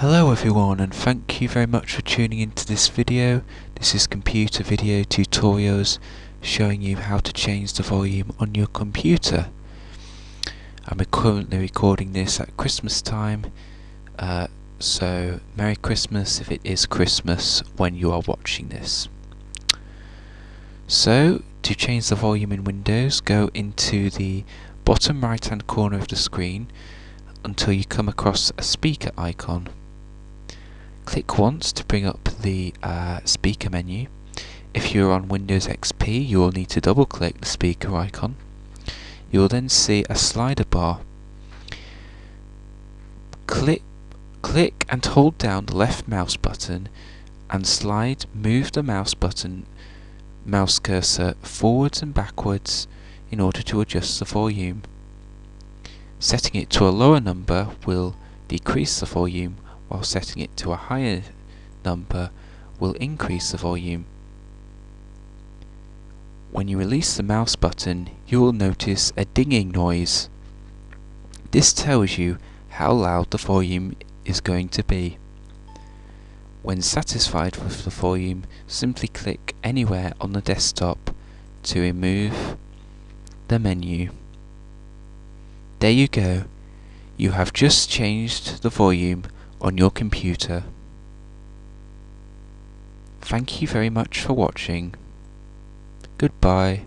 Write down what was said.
Hello everyone, and thank you very much for tuning into this video. This is Computer Video Tutorials showing you how to change the volume on your computer. I'm currently recording this at Christmas time, so Merry Christmas if it is Christmas when you are watching this. So, to change the volume in Windows, go into the bottom right hand corner of the screen until you come across a speaker icon. Click once to bring up the speaker menu. If you're on Windows XP, you will need to double click the speaker icon. You will then see a slider bar. Click and hold down the left mouse button and move the mouse cursor forwards and backwards in order to adjust the volume. Setting it to a lower number will decrease the volume, while setting it to a higher number will increase the volume. When you release the mouse button, you will notice a dinging noise. This tells you how loud the volume is going to be. When satisfied with the volume, simply click anywhere on the desktop to remove the menu. There you go. You have just changed the volume on your computer. Thank you very much for watching. Goodbye.